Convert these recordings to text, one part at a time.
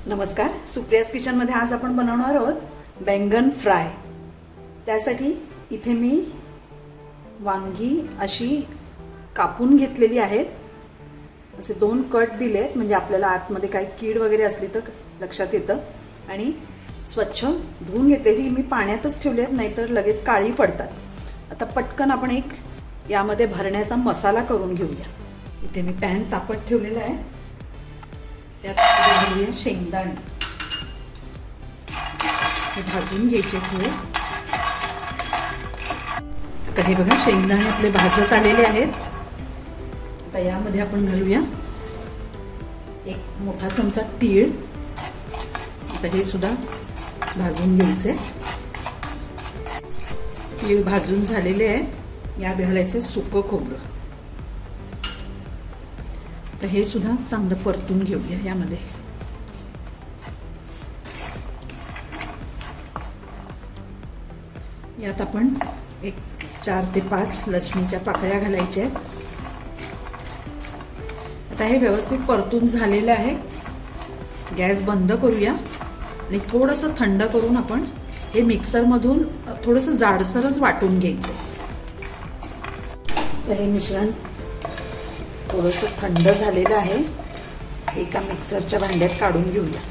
नमस्कार, सुप्रियाज किचनमध्ये आज आपण बनवणार आहोत बैंगन फ्राय। त्यासाठी इथे मी वांगी अशी कापून घेतलेली आहेत। असे 2 कट दिलेत म्हणजे आपल्याला आतमध्ये काही कीड वगैरे असली तर लक्षात येतं। आणि स्वच्छ धुवून घेतलेली मी पाण्यातच ठेवली आहेत, नाहीतर लगेच काळी पडतात। आता पटकन आपण एक यामध्ये भरण्याचा मसाला करून घेऊया। इथे मी पॅन तापत ठेवलेला आहे, त्यात घालूया शेंगदाणे। हे भाजून घ्यायचे थोडे। आता हे बघा शेंगदाणे आपले भाजत आलेले आहेत। आता यामध्ये आपण घालूया 1 मोठा चमचा तीळ। आता हे सुद्धा भाजून घ्यायचे। तीळ भाजून झालेले आहेत, यात घालायचे सुकं खोबरं। तर हे सुद्धा चांगलं परतून घेऊया यामध्ये। यात आपण 4 ते 5 लसणीच्या पाकळ्या घालायच्या आहेत। आता हे व्यवस्थित परतून झालेलं आहे। गॅस बंद करूया आणि थोडंसं थंड करून आपण हे मिक्सरमधून थोडंसं जाडसरच वाटून घ्यायचं। तर हे मिश्रण थोडंसं थंड झालेलं आहे, एका मिक्सरच्या भांड्यात काढून घेऊया।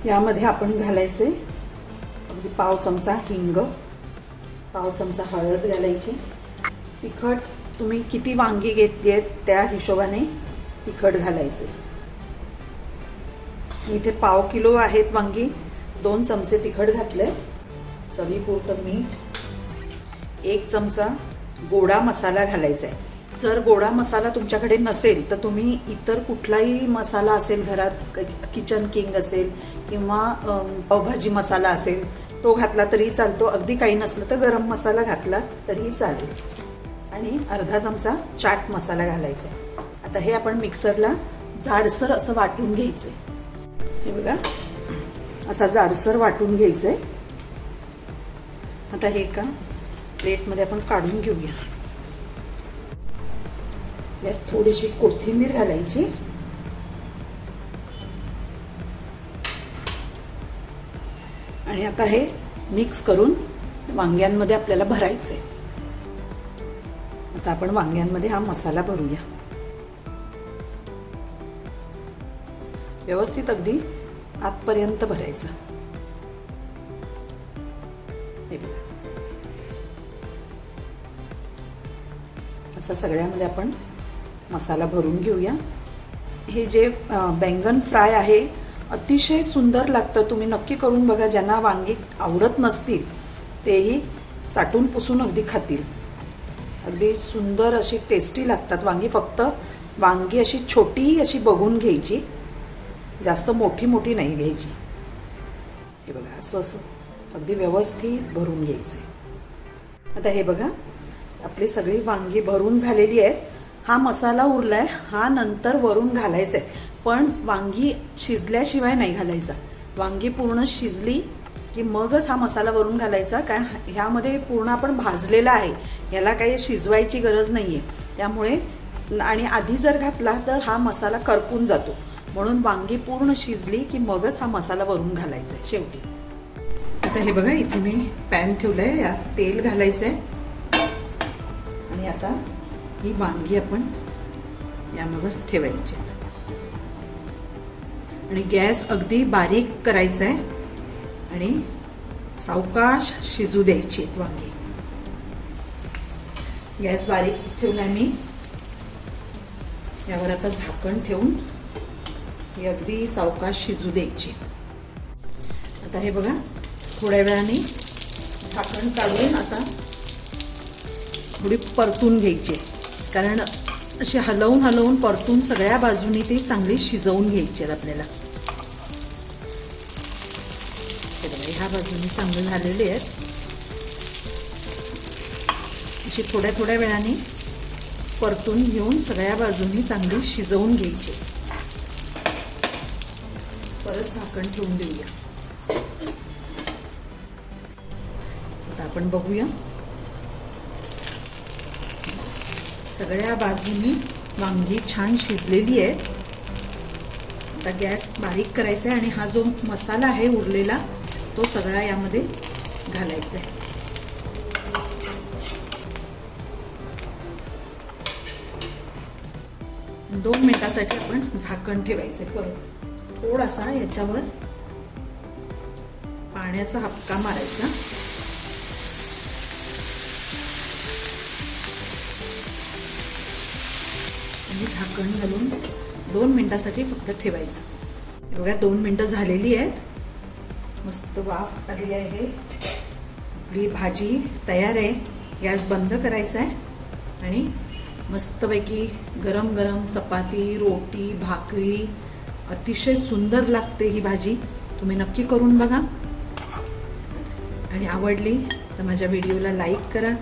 यामध्ये आपण घालायचे अगदी पाव चमचा हिंग, पाव चमचा हळद घालायची। तिखट तुम्ही किती वांगी घेतली आहेत त्या हिशोबाने तिखट घालायचे। इथे पाव किलो आहेत वांगी, 2 चमचे तिखट घातले। चवीपुरतं मीठ, 1 चमचा गोडा मसाला घालायचा आहे। जर गोडा मसाला तुमच्याकडे नसेल तर तुम्ही इतर कुठलाही मसाला असेल घरात, किचन किंग असेल किंवा पावभाजी मसाला असेल तो घातला तरी चालतो। अगदी काही नसलं तर गरम मसाला घातला तरीही चालेल। आणि अर्धा चमचा चाट मसाला घालायचा। आता हे आपण मिक्सरला जाडसर असं वाटून घ्यायचं। हे बघा असा जाडसर वाटून घ्यायचं आहे। आता हे एका प्लेटमध्ये आपण काढून घेऊया। यात थोडीशी कोथिंबीर घालायची आणि आता हे मिक्स करून वांग्यांमध्ये आपल्याला भरायचे। आता आपण वांग्यांमध्ये हा मसाला भरूया। व्यवस्थित अगदी आतपर्यंत भरायचा। हे बघा असं सगळ्यामध्ये आपण मसाला भरून घेऊया। हे जे बैंगन फ्राय आहे अतिशय सुंदर लागतं, तुम्ही नक्की करून बघा। ज्यांना वांगी आवडत नसतील तेही चाटून पुसून अगदी खातील। अगदी सुंदर अशी टेस्टी लागतात वांगी। फक्त वांगी अशी छोटी अशी बघून घ्यायची, जास्त मोठी मोठी नाही घ्यायची। हे बघा असं असं अगदी व्यवस्थित भरून घ्यायचे। आता हे बघा आपली सगळी वांगी भरून झालेली आहेत। हा मसाला उरलाय, हा नंतर वरून घालायचा आहे। पण वांगी शिजल्याशिवाय नाही घालायचा। वांगी पूर्ण शिजली की मगच हा मसाला वरून घालायचा, कारण ह्यामध्ये पूर्ण आपण भाजलेला आहे, याला काही शिजवायची गरज नाही आहे। त्यामुळे आणि आधी जर घातला तर हा मसाला करपून जातो, म्हणून वांगी पूर्ण शिजली की मगच हा मसाला वरून घालायचा आहे शेवटी। आता हे बघा इथे मी पॅन ठेवलं आहे, यात तेल घालायचं आहे आणि आता ही वांगी आपण यामध्ये ठेवायची आणि गॅस अगदी बारीक करायचा आहे आणि सावकाश शिजू द्यायची आहेत वांगी। गॅस बारीक ठेवलाय मी, यावर आता झाकण ठेवून ही अगदी सावकाश शिजू द्यायची। आता हे बघा थोड्या वेळाने झाकण काढून आता थोडी परतून घ्यायची, कारण अशी हलवून हलवून परतून सगळ्या बाजूनी ती चांगली शिजवून घ्यायची आहेत आपल्याला। ह्या बाजूनी चांगले झालेले आहेत। अशी थोड्या थोड्या वेळाने परतून घेऊन सगळ्या बाजूनी चांगली शिजवून घ्यायची। परत झाकण ठेवून देऊया। आता आपण बघूया सगळ्या बाजूनी वांगी छान शिजलेली आहेत। आता गॅस बारीक करायचा आहे आणि हा जो मसाला आहे उरलेला तो सगळा यामध्ये घालायचा आहे. दोन मिनिटासाठी आपण झाकण ठेवायचे. परत थोडासा याच्यावर पाण्याचा हबका मारायचा आणि झाकण घालून 2 मिनिटासाठी फक्त ठेवायचं. बघा 2 मिनिटं झालेली आहेत. मस्त वाफ आलेली आहे. आपली भाजी तयार आहे. गॅस बंद करायचा आहे आणि मस्तपैकी गरम गरम चपाती, रोटी, भाकरी अतिशय सुंदर लागते ही भाजी. तुम्ही नक्की करून बघा आणि आवडली तर माझ्या व्हिडिओला लाईक करा,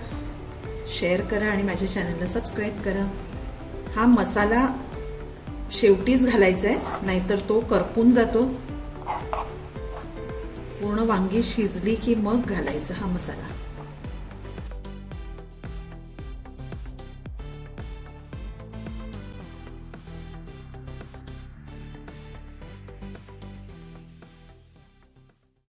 शेअर करा आणि माझ्या चॅनलला सबस्क्राईब करा. हा मसाला शेवटीच घालायचा आहे, नाहीतर तो करपून जातो. पूर्ण वांगी शिजली की मग घालायचा हा मसाला.